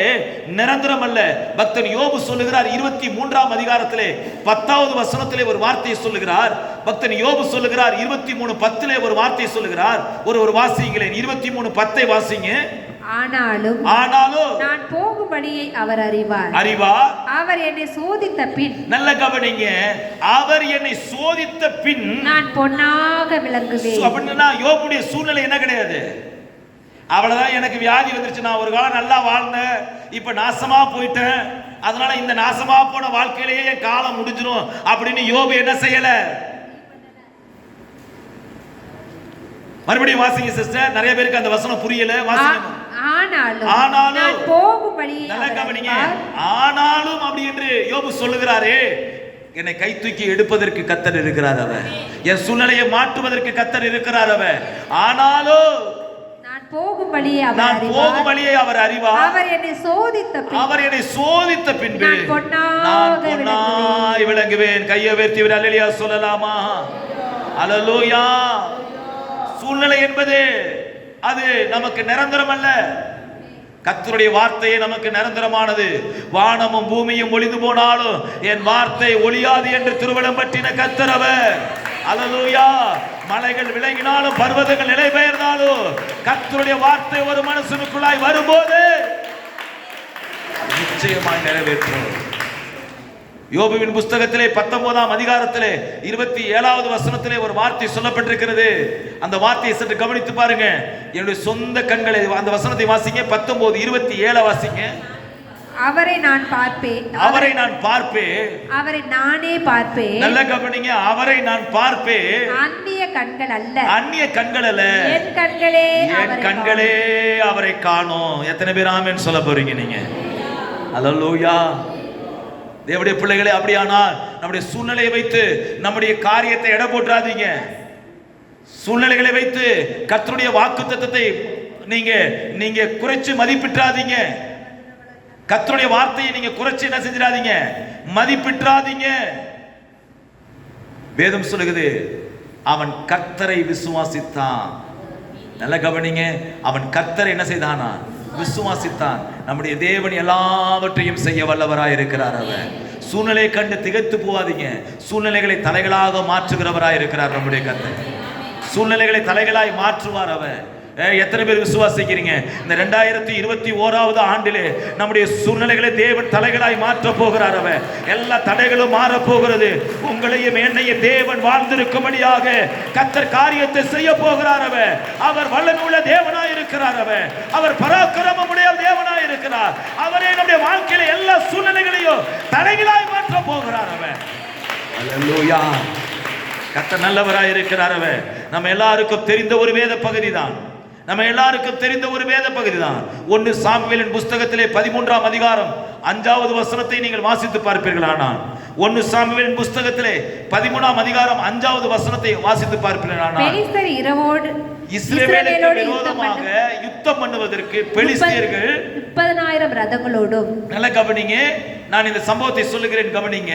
நிரந்தரம் அல்ல. பக்தன் யோபு சொல்லுகிறார் 23ஆம் அதிகாரத்திலே 10வது வசனத்திலே ஒரு வார்த்தையை சொல்லுகிறார். பக்தன் யோபு சொல்லுகிறார் 23:10 ஒரு வார்த்தையை சொல்லுகிறார். ஒரு வாசிங்களேன், 23:10 வாசிங்க. ஆனாலும் நான் போகும் வழியை அவர் அறிவார். அவர் என்னை சோதித்த பின், நல்ல கவனிங்க, அவர் என்னை சோதித்த பின் நான் பொன்னாக விளங்குவேன். அப்படின்னா யோபுடைய சூழ்நிலை என்ன கிடையாது, அவ்வளவுதான் எனக்கு வியாதி வந்துருச்சு, நான் ஒரு காலம் நல்லா வாழ்ந்தேன், இப்ப நாசமா போயிட்டேன், அதனால இந்த நாசமா போன வாழ்க்கையிலேயே என் காலம் முடிஞ்சிடும் அப்படின்னு யோபு என்ன செய்யல. மறுபடியும் வாசிங்க சிஸ்டர், நிறைய பேருக்கு அந்த வசனம் புரியல. வாசிங்க. ஆனாலும் போகும் வழியை நல்ல கவனிங்க. ஆனாலும் அப்படி என்று யோபு சொல்லுகிறாரே, என்னை கை தூக்கி எடுப்பதற்கு கர்த்தர் இருக்கிறார், அவர் என் சூழ்நிலையை மாற்றுவதற்கு கர்த்தர் இருக்கிறார். அவர் ஆனாலும் நான் போகும் வழியை அவர் அறிவார். அவர் என்னை சோதித்த பின்பு நான் பொன்னாய் விளங்குவேன். கையை உயர்த்தி அல்லேலூயா சொல்லலாமா? அல்லேலூயா. சூழ்நிலை என்பது அது நமக்கு நிரந்தரம் அல்ல. கர்த்தருடைய வார்த்தையே நமக்கு நிரந்தரமானது. வானமும் பூமியும் ஒளிந்து போனாலும் என் வார்த்தை ஒளியாது என்று திருவளம் பற்றின கர்த்தர் அவர். அல்லேலூயா. மலைகள் விலகினாலும் பர்வதங்கள் நிலை பெயர்ந்தாலும் கர்த்தருடைய வார்த்தை ஒரு மனுஷனுக்குள்ளாய் வரும்போது நிச்சயமாய் நிறைவேற்றும். யோபுவின் புஸ்தகத்திலே 19ஆம் அதிகாரத்திலே 27வது வசனத்திலே ஒரு வார்த்தை சொல்லப்பட்டிருக்கிறது. அந்த வார்த்தையை சற்று கவனித்து பாருங்க. என்னுடைய சொந்த கண்களை அந்த வசனத்தை வாசிங்க. 19:27 வாசிங்க. அவரை நான் பார்ப்பேன், அவரை நான் பார்ப்பேன், அவரை நானே பார்ப்பேன். நல்ல கவனிங்க, அவரை நான் பார்ப்பேன், அந்நிய கண்கள் அல்ல, அந்நிய கண்கள் அல்ல, என் கண்களே என் கண்களே அவரை காணும். எத்தனை பேர் ஆமென் சொல்ல போறீங்க நீங்க? அல்லேலூயா. தேவனுடைய பிள்ளைகளே, அப்படியானால் நம்முடைய சூழ்நிலையை வைத்து நம்முடைய காரியத்தை எடை போட்டுறாதீங்க. சூழ்நிலைகளை வைத்து கர்த்தருடைய வாக்குத்தத்தத்தை நீங்க குறைச்சு மதிப்பிட்டாதீங்க. கர்த்தருடைய வார்த்தையை நீங்க குறைச்சு என்ன செஞ்சிடாதீங்க, மதிப்பிட்டாதீங்க. வேதம் சொல்லுகிறது, அவன் கர்த்தரை விசுவாசித்தான். நல்ல கவனிங்க, அவன் கர்த்தரை என்ன செய்தானா, விசுவாசித்தான். நம்முடைய தேவன் எல்லாவற்றையும் செய்ய வல்லவராய் இருக்கிறார். அவர் சூழ்நிலையை கண்டு திகைத்து போவாதீங்க. சூழ்நிலைகளை தலைகளாக மாற்றுகிறவராய் இருக்கிறார் நம்முடைய கர்த்தர். சூழ்நிலைகளை தலைகளாய் மாற்றுவார் அவர். எத்தனை பேர் விசுவாசிக்கிறீங்க? இந்த 2021 ஆண்டிலே நம்முடைய சூழ்நிலைகளை தேவன் தலைகளாய் மாற்ற போகிறார். அவர் எல்லா தடைகளும் மாற போகிறது. உங்களையும் என்னையும் தேவன் வாழ்ந்திருக்கும்படியாக கர்த்தர் காரியத்தை செய்ய போகிறார். அவர் வல்லமையுள்ள தேவனாய் இருக்கிறார். அவர் பராக்கிரமமுடைய தேவனாய் இருக்கிறார். அவரே நம்முடைய வாழ்க்கையில எல்லா சூழ்நிலைகளையும் தலைகளாய் மாற்ற போகிறார். அல்லேலூயா. கர்த்தர் நல்லவராய் இருக்கிறார். நம்ம எல்லாருக்கும் தெரிந்த ஒரு வேத பகுதி தான். நம்ம எல்லாருக்கும் தெரிந்த ஒரு வேத பகுதி தான். 1 சாமுவேலின் புஸ்தகத்திலே 13ஆம் அதிகாரம் 5வது வசனத்தை நீங்கள் வாசித்து பார்ப்பீர்கள். ஆனால் 1 சாமுவேலின் புஸ்தகத்திலே 13ஆம் அதிகாரம் 5வது வசனத்தை வாசித்து பார்ப்பீர்கள். ஆனால் பெலிஸ்தர் இரவோடு இஸ்ரவேலுக்கு விரோதமாக யுத்தம் பண்ணுவதற்கு பெலிஸ்தியர்கள் 30,000 ரதங்களோடும். நல்ல கவனிங்க, நான் இந்த சம்பவத்தை சொல்லுகிறேன், கவனிங்க.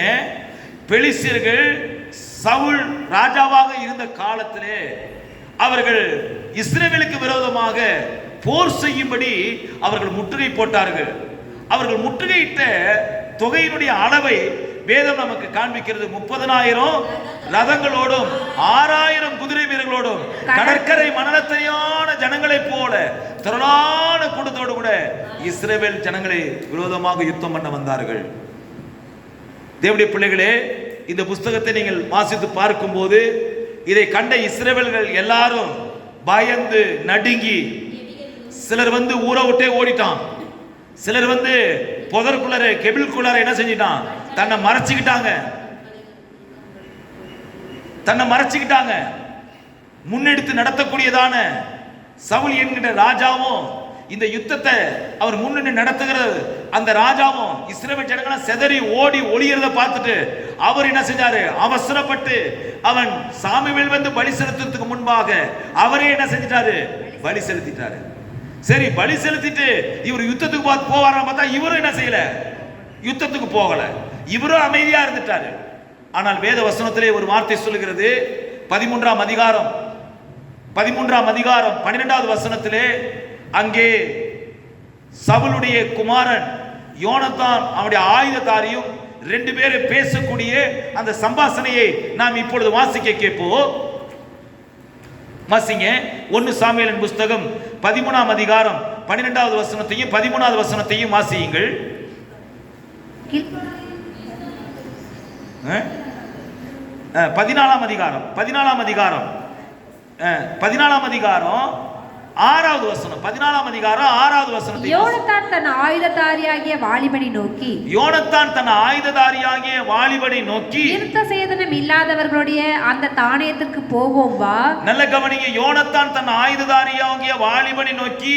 பெலிஸ்தியர்கள் சவுல் ராஜாவாக இருந்த காலத்திலே அவர்கள் இஸ்ரவேலுக்கு விரோதமாக போர் செய்யும்படி அவர்கள் முற்றுகை போட்டார்கள். அவர்கள் முற்றுகையிட்ட தொகையினுடைய அளவை வேதம் நமக்கு காண்பிக்கிறது. 30,000 ரதங்களோடும் 6,000 குதிரை வீரர்களோடும் கடற்கரை மணலத்தையான ஜனங்களைப் போல திரளான கூட்டத்தோடு கூட இஸ்ரவேல் ஜனங்களை விரோதமாக யுத்தம் பண்ண வந்தார்கள். தேவனுடைய பிள்ளைகளே, இந்த புஸ்தகத்தை நீங்கள் வாசித்து பார்க்கும்போது இதை கண்ட இஸ்ரவேலர்கள் எல்லாரும் பயந்து நடுங்கி, சிலர் ஊரை விட்டே ஓடிட்டான். சிலர் புதற்குள்ளார கெபில்குள்ளார என்ன செஞ்சிட்டான், தன்னை மறைச்சிக்கிட்டாங்க. முன்னெடுத்து நடத்தக்கூடியதான சவுல் என்கிற ராஜாவும் இந்த யுத்தத்தை அவர் முன்னணி நடத்துகிற அந்த ராஜாவும் இஸ்ரவேல் ஜனங்களை செதறி ஓடி ஒளியறத பார்த்துட்டு அவர் என்ன செஞ்சாரு, அவசரப்பட்டு அவன் சாமுவேல் பலி செலுத்துறதுக்கு முன்பாக அவரே என்ன செஞ்சிட்டாரு, பலி செலுத்திட்டாரு. சரி, பலி செலுத்திட்டு இவர் யுத்தத்துக்கு போவாராம் பார்த்தா இவரும் என்ன செய்யல, யுத்தத்துக்கு போகல. இவரும் அமைதியா இருந்துட்டாரு. ஆனால் வேத வசனத்திலே ஒரு வார்த்தை சொல்லுகிறது. 13ஆம் அதிகாரம் 12வது வசனத்திலே அங்கே சவுலுடைய குமாரன் யோனத்தான் அவனுடைய ஆயுததாரியும் 2 பேரை பேசக்கூடிய அந்த சம்பாஷணையை நாம் இப்பொழுது வாசிக்க கேட்போம். வாசிங்க. 1 சாமுவேலின் புஸ்தகம் 13ஆம் அதிகாரம் 12வது வசனத்தையும் 13வது வசனத்தையும் வாசியுங்கள். 14ஆம் அதிகாரம் 14ஆம் அதிகாரம் 6வது வசனம். 14ஆம் அதிகாரம் 6வது வசனத்தை யோனத்தான் தன் ஆயுததாரியாகிய வாலிபனை நோக்கி, விருத்த சேதனம் இல்லாதவர்களுடைய அந்த தானியத்திற்கு போவோம் வா. நல்ல கவனிங்க. யோனத்தான் தன் ஆயுததாரியாகிய வாலிபனை நோக்கி,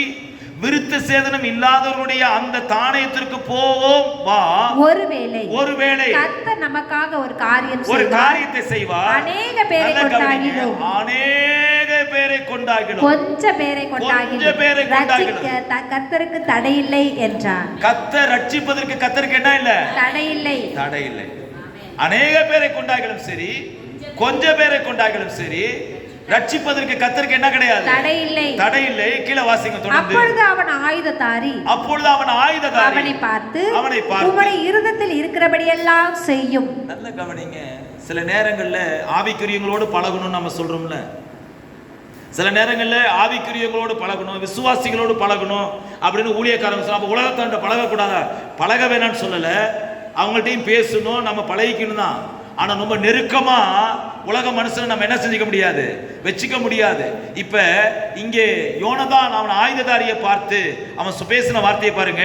விருத்த சேதனம் இல்லாதவருடைய அந்த தானியத்திற்கு போவோம் வா. ஒருவேளை கர்த்தர் நமக்காக ஒரு காரியத்தை செய்வார். அநேக பேரை கொண்டாகிலும் கொஞ்ச பேரை கொண்டாகிலும் கர்த்தருக்கு தடையில்லை என்றார். கர்த்தர் ரட்சிப்பதற்கு கர்த்தருக்கு என்ன இல்லை, தடையில்லை. அநேக பேரை கொண்டாகிலும் சரி, கொஞ்ச பேரை கொண்டாகிலும் சரி, ரட்சிப்பதற்கு கர்த்தருக்கு என்ன கிடையாது, தடையில்லை. கீழ வாசிங்க தொடர்ந்து. அப்பொழுது அவன் ஆயுததாரி அவனை பார்த்து உம்முடைய இருதயத்தில் இருக்கிறபடியெல்லாம் செய்யும். நல்ல கவனிங்க. சில நேரங்கள்ல ஆவிக்குரியங்களோடு பழகணும்னு நம்ம சொல்றோம்ல, சில நேரங்கள்ல ஆவிக்குரியங்களோடு பழகணும், விசுவாசிகளோடு பழகணும் அப்படின்னு ஊழியக்காரங்க சொல்ல. அப்ப உலகத்தாண்ட பழகக்கூடாது, பழக வேணாம்னு சொல்லல, அவங்கள்ட்டையும் பேசணும், நம்ம பழகிக்கணும் தான். ஆனா ரொம்ப நெருக்கமா உலக மனுஷனை நம்ம என்ன செஞ்சுக்க முடியாது, வச்சுக்க முடியாது. இப்ப இங்கே யோனதான் அவன் ஆயுததாரியை பார்த்து அவன் பேசின வார்த்தையை பாருங்க.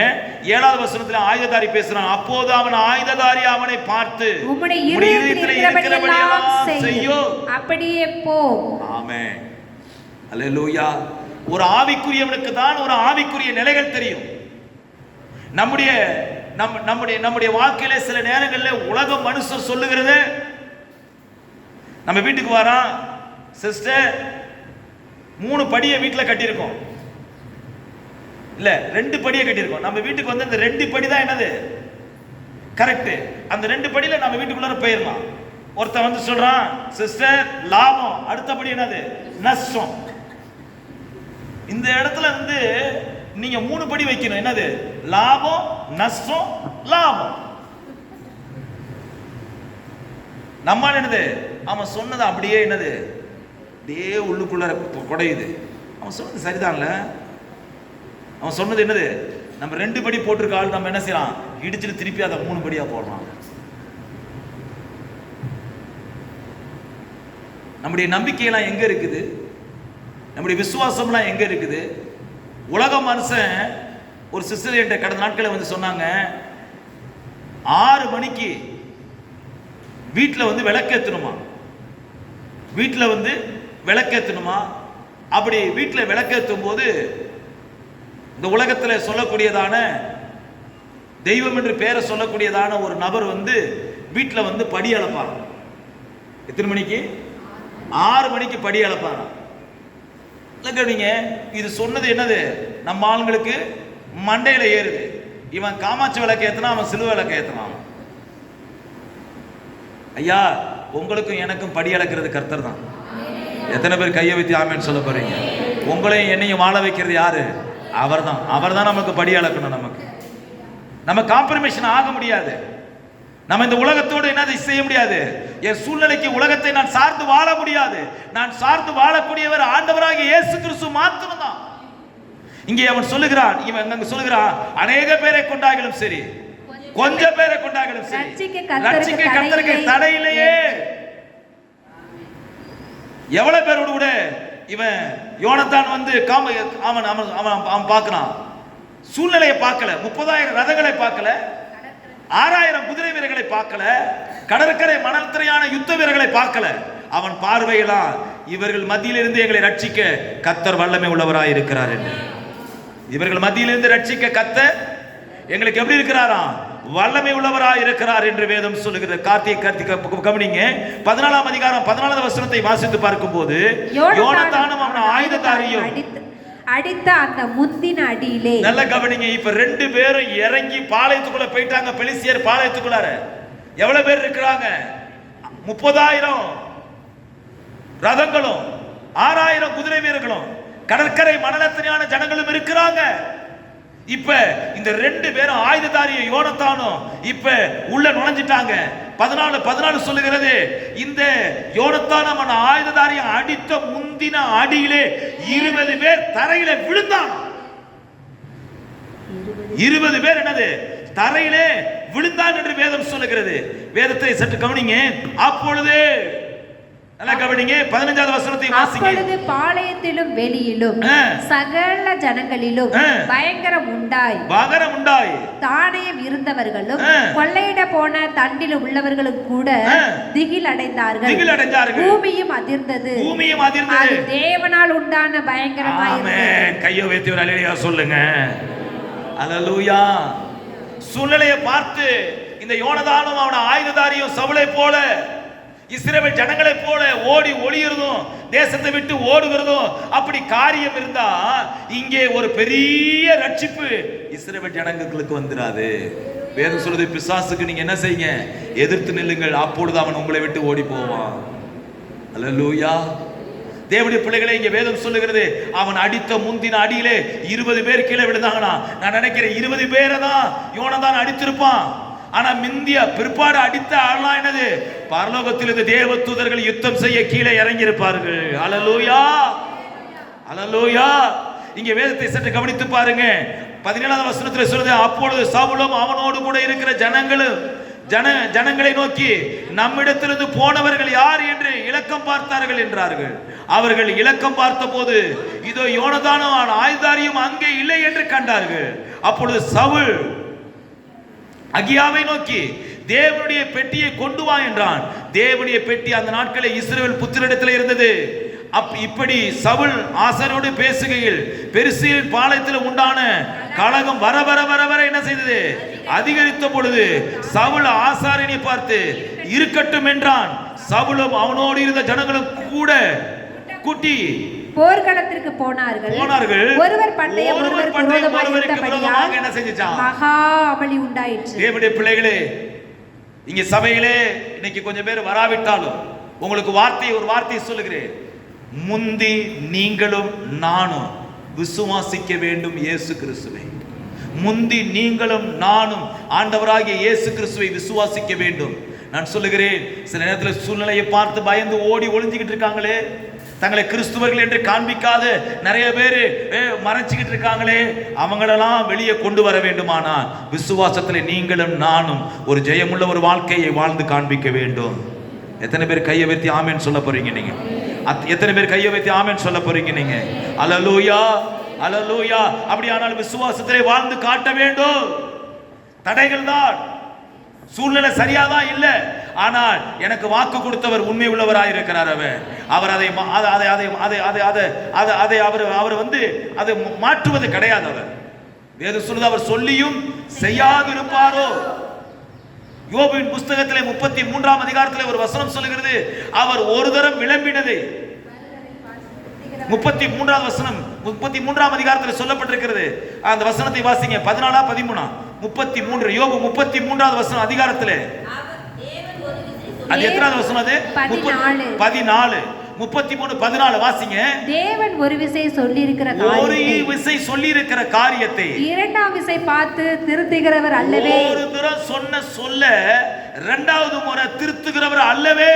7வது வசனத்துல ஆயுததாரி பேசுறான். அப்போது அவன் ஆயுததாரி அவனை பார்த்து உம்முடைய இருதயத்தில் இருக்கிறபடியெல்லாம் செய்யும், அப்படியே போ. ஆமென், அல்லேலூயா. ஒரு ஆவிக்குரியவனுக்கு தான் ஒரு ஆவிக்குரிய நிலைகள் தெரியும். நம்முடைய நம்முடைய வாழ்க்கையில சில நேரங்களில் உலக மனுஷர் சொல்லுகிறது, நம்ம வீட்டுக்கு வரான், சிஸ்டர் 3 படியை வீட்டில் கட்டியிருக்கோம், இல்ல 2 படியை கட்டியிருக்கோம். நம்ம வீட்டுக்கு வந்து இந்த 2 படி தான் என்னது கரெக்ட். அந்த 2 படியில நம்ம வீட்டுக்குள்ள போயிடலாம். ஒருத்தன் வந்து சொல்றான், சிஸ்டர் லாபம், அடுத்தபடி என்னது நஷ்டம். இந்த இடத்துல வந்து நீங்க 3 படி வைக்கணும். என்னது லாபம், நஷ்டம், லாபம். நம்ம என்னது அவன் சொன்னது அப்படியே என்னது அப்படியே உள்ளுக்குள்ள குடையுது. அவன் சொன்னது சரிதான்ல, அவன் சொன்னது என்னது நம்ம 2 படி போட்டிருக்க ஆள் நம்ம என்ன செய்யலாம், இடிச்சுட்டு திருப்பி அதை 3 படியா போடுறான். நம்முடைய நம்பிக்கையெல்லாம் எங்க இருக்குது, நம்முடைய விசுவாசம்லாம் எங்க இருக்குது? உலக மனுஷன் ஒரு சிஸ்டர் என்கிட்ட கடந்த நாட்களை வந்து சொன்னாங்க, 6 மணிக்கு வீட்டில் வந்து விளக்கேற்றணுமா, வீட்டில் வந்து விளக்கேற்றணுமா. அப்படி வீட்டில் விளக்கேற்றும் போது இந்த உலகத்தில் சொல்லக்கூடியதான தெய்வம் என்று பேரை சொல்லக்கூடியதான ஒரு நபர் வந்து வீட்டில் வந்து படி அளப்பார். எத்தனை மணிக்கு? 6 மணிக்கு படி அளப்பார். இல்லைங்க, இது சொன்னது என்னது நம்ம ஆளுங்களுக்கு மண்டையில ஏறுது. இவன் காமாட்சி விளக்கு ஏத்தனா, அவன் சிலுவை விளக்கு ஏத்தனான். ஐயா, உங்களுக்கும் எனக்கும் படி அளக்கிறது கர்த்தர் தான். எத்தனை பேர் கையை வைத்து ஆமேன்னு சொல்ல போறீங்க? உங்களையும் என்னையும் வாழ வைக்கிறது யாரு? அவர் தான். அவர் தான் நமக்கு படி அளக்கணும். நமக்கு நம்ம காம்ப்ரமைஷன் ஆக முடியாது. நம்ம இந்த உலகத்தோடு என்ன செய்ய முடியாது. என் சூழ்நிலைக்கு உலகத்தை நான் சார்ந்து வாழ முடியாது. நான் சார்ந்து வாழக்கூடியவர் ஆண்டவராகிய இயேசு கிறிஸ்து மாத்திரம் தான். இங்கே அவன் சொல்லுகிறான், இவன் அங்க சொல்லுகிறான், அநேக பேரை கொண்டாலும் சரி, கொஞ்சம் பேரை கொண்டாலும் சரி, ரட்சிக்க கர்த்தருக்கு தடையிலேயே. எவ்வளவு பேரோடு கூட இவன் யோனத்தான் வந்து அவன் பார்க்கிறான். சூழ்நிலையை பார்க்கல, 30,000 ரதங்களை பார்க்கல, 6,000 குதிரை வீரர்களை பார்க்கல, கடற்கரை மணல் திரையான யுத்த வீரர்களை பார்க்கல. அவன் பார்வையெல்லாம் இவர்கள் மத்தியிலிருந்து எங்களை ரட்சிக்க கர்த்தர் வல்லமை உள்ளவராய் இருக்கிறார் என்று. இவர்கள் மத்தியிலிருந்து ரட்சிக்க கர்த்தர் எங்களுக்கு எப்படி இருக்கிறாராம்? வல்லமை உள்ளவராய் இருக்கிறார் என்று வேதம் சொல்லுகிறது. கவனிங்க, 14ஆம் அதிகாரம் 14வது வசனத்தை வாசித்து பார்க்கும் போது, யோனத்தானும் அவன் ஆயுததாரியும் அடித்த அந்த முந்தின அடியிலே. நல்ல கவனிங்க, இப்ப 2 பேரும் இறங்கி பாளையத்துக்குள்ள போயிட்டாங்க. பெலிஸ்தியர் பாளையத்துக்குள்ளார எவ்வளவு பேர் இருக்கிறாங்க? 30,000 ரதங்களும் 6,000 குதிரை வீரர்களும் கடற்கரை மணலத்தினான ஜனங்களும் இருக்கிறாங்க. இப்ப இந்த 2 பேரும் ஆயுததாரிய யோனத்தானும் இப்ப உள்ள நுழைஞ்சிட்டாங்க. 14 சொல்லுகிறது, இந்த யோனத்தான் அவன் ஆயுததாரியை அடித்த முந்தின அடியிலே 20 பேர் தரையில விழுந்தான். 20 பேர் என்னது தரையிலே விழுந்தான் என்று வேதம் சொல்லுகிறது. வேதத்தை சற்று கவனிங்க. அப்பொழுது நல்லா கவனிங்க, 15வது வசனத்தை வாசிங்க. அப்பொழுது பாளையத்திலும் வெளியிலும் சகல ஜனங்களிலும் பயங்கரம் உண்டாய் தானியம் இருந்தவர்களும் கொள்ளையிட போன தண்டில் உள்ளவர்களும் கூட திகில் அடைந்தார்கள். பூமியும் அதிர்ந்தது. அது தேவனால் உண்டான பயங்கரமாய் இருந்தது. கையை வைத்து ஒரு அல்லேலூயா சொல்லுங்க. அல்லேலூயா. சூழ்நிலையை பார்த்து இந்த யோனதானும் அவன ஆயுததாரியும் சவுலை போல, இஸ்ரவேல் ஜனங்களை போல ஓடி ஒளியறதும், தேசத்தை விட்டு ஓடுகிறதும், அப்படி காரியம் இருந்தா இங்கே ஒரு பெரிய ரட்சிப்பு இஸ்ரவேல் ஜனங்களுக்கு வந்துராது. வேதம் சொல்றது, பிசாசுக்கு நீங்க என்ன செய்யுங்க? எதிர்த்து நில்லுங்கள், அப்பொழுது அவன் உங்களை விட்டு ஓடி போவான். அல்லேலூயா. தேவனுடைய பிள்ளைகளை இங்க வேதம் சொல்லுகிறது, அவன் அடித்த முந்தின அடியிலே 20 பேர் கீழே விழுந்தாங்கன்னா, நான் நினைக்கிறேன் 20 பேரை தான் யோனத்தான் அடித்திருப்பான். ஆனா மிந்திய பிற்பாடு அடித்த ஆளா என்னது? பரலோகத்தில் இந்த தேவ தூதர்கள் யுத்தம் செய்ய கீழே இறங்கி இருப்பார்கள். அல்லேலூயா, அல்லேலூயா. இங்க வேதத்தை சற்று கவனித்து பாருங்க. 17வது வசனத்தில் சொல்றது, அப்பொழுது சவுலும் அவனோடு கூட இருக்கிற ஜனங்களும் ஜனங்களை நோக்கி, நம்மிடத்திலிருந்து போனவர்கள் யார் என்று இலக்கம் பார்த்தார்கள் என்றார்கள். அவர்கள் இலக்கம் பார்த்தபோது இதோ யோனதானும் ஆயுதாரியும் அங்கே இல்லை என்று கண்டார்கள். அப்பொழுது சவுல் அகியாவை நோக்கி, தேவனுடைய பெட்டியை கொண்டு வா என்றான். தேவனுடைய பெட்டி அந்த நாட்களில் இஸ்ரவேல் புத்திரிடத்தில் இருந்தது. இப்படி சவுல் ஆசாரோடு பேசுகையில் பெருசியின் பாளையத்தில் உண்டான கலகம் வர வர வர வர என்ன செய்தது? அதிகரித்த பொழுது சவுல் ஆசாரியனை பார்த்து இருக்கட்டும் என்றான். சவுலும் அவனோடு இருந்த ஜனங்களும் கூட கூட்டி போர்க்களத்திற்கு போனார்கள். ஒருவர் பட்டயம் ஒருவருக்கு விரோதமாக என்ன செஞ்சான்? மகா அமளி உண்டாயிற்று. தேவனுடைய பிள்ளைகளே, இங்க சபையிலே இன்னைக்கு கொஞ்சம் பேர் வராவிட்டாலும் உங்களுக்கு ஒரு வார்த்தையை சொல்லுகிறேன். முந்தி நீங்களும் நானும் விசுவாசிக்க வேண்டும் இயேசு கிறிஸ்துவை. முந்தி நீங்களும் நானும் ஆண்டவராகிய இயேசு கிறிஸ்துவை விசுவாசிக்க வேண்டும். நான் சொல்லுகிறேன், சில நேரத்தில் சூழ்நிலையை பார்த்து பயந்து ஓடி ஒளிஞ்சுக்கிட்டு இருக்காங்களே, தங்களை கிறிஸ்துவர்கள் என்று காண்பிக்காத நிறைய பேர் மறைச்சிக்கிட்டு இருக்காங்களே, அவங்களெல்லாம் வெளியே கொண்டு வர வேண்டுமானால் விசுவாசத்தில் நீங்களும் நானும் ஒரு ஜெயமுள்ள ஒரு வாழ்க்கையை வாழ்ந்து காண்பிக்க வேண்டும். எத்தனை பேர் கையை வைத்து ஆமென் சொல்ல போறீங்க? நீங்க எத்தனை பேர் கையை வைத்து ஆமென் சொல்ல போறீங்க? நீங்க அல்லேலூயா, அல்லேலூயா. அப்படியானால் விசுவாசத்திலே வாழ்ந்து காட்ட வேண்டும். தடைகள் தான், சூழ்நிலை சரியாதான் இல்லை, ஆனால் எனக்கு வாக்கு கொடுத்தவர் உண்மை உள்ளவராய் இருக்கிறார். அவர் அதை மாற்றுவது கிடையாது. அவர் வேறு சொல்லுது, அவர் சொல்லியும் செய்யாதிருப்பாரோ? யோபுவின் புஸ்தகத்திலே 33ஆம் அதிகாரத்திலே ஒரு வசனம் சொல்லுகிறது, அவர் ஒரு தரம் விளம்பினது. 33ஆம் வசனம் 33ஆம் அதிகாரத்தில் சொல்லப்பட்டிருக்கிறது. அந்த வசனத்தை வாசிங்க. 14 13 33 யோபு 33ஆவது வசனம் அதிகாரத்திலே. அது எத்தனாவது வசனம்? அது 14 33 14 வாசிங்க. தேவன் ஒரு விசை சொல்லி இருக்கிற காரியத்தை இரண்டாம் விசை பார்த்து திருத்துகிறவர் அல்லவே. ஒரு தடவை சொன்ன சொல்ல இரண்டாவது முறை திருத்துகிறவர் அல்லவே.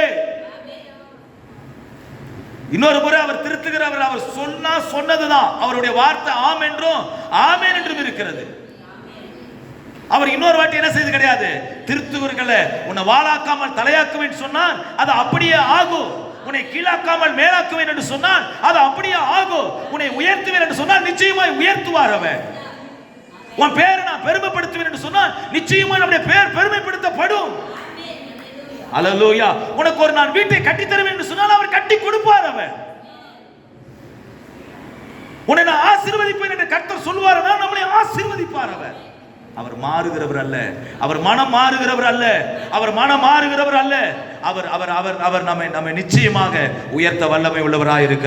இன்னொரு முறை அவர் திருத்துகிறவர். அவர் சொன்னதுதான் அவருடைய வார்த்தை ஆம் என்றும் ஆமென் என்றும் இருக்கிறது. அவர் இன்னொரு வாட்டி என்ன செய்து கிடையாது. திருத்துவர்களை உன்னை வாளாக்காமல் தலையாக்குவேன் சொன்னால் அது அப்படியே ஆகும். உன்னை கீழாக்காமல் மேலாக்குவேன் என்று சொன்னால் அது அப்படியே ஆகும். உன்னை உயர்த்துவேன் என்று சொன்னால் நிச்சயமாய் உயர்த்துவார் அவர். உன் பேரை நான் பெருமைப்படுத்துவேன் என்று சொன்னால் நிச்சயமா நம்முடைய பேர் பெருமைப்படுத்தப்படும். அல்லேலூயா. உனக்கு ஒரு நான் வீட்டை கட்டி தருவேன் என்று சொன்னால் அவர் கட்டி கொடுப்பார். அவர் உன்னை நான் ஆசீர்வதிப்பேன் என்று கர்த்தர் சொல்வார். நம்மளை ஆசீர்வதிப்பார். அவர் மாறுகிறவர் அல்ல. அவர் மனம் மாறுகிறவர் அல்ல. அவர் மனம் மாறுகிறவர் அல்ல. அவர் அவர் அவர் அவர் நம்மை நிச்சயமாக உயர்த்த வல்லமை உள்ளவராய் இருக்கிறார்.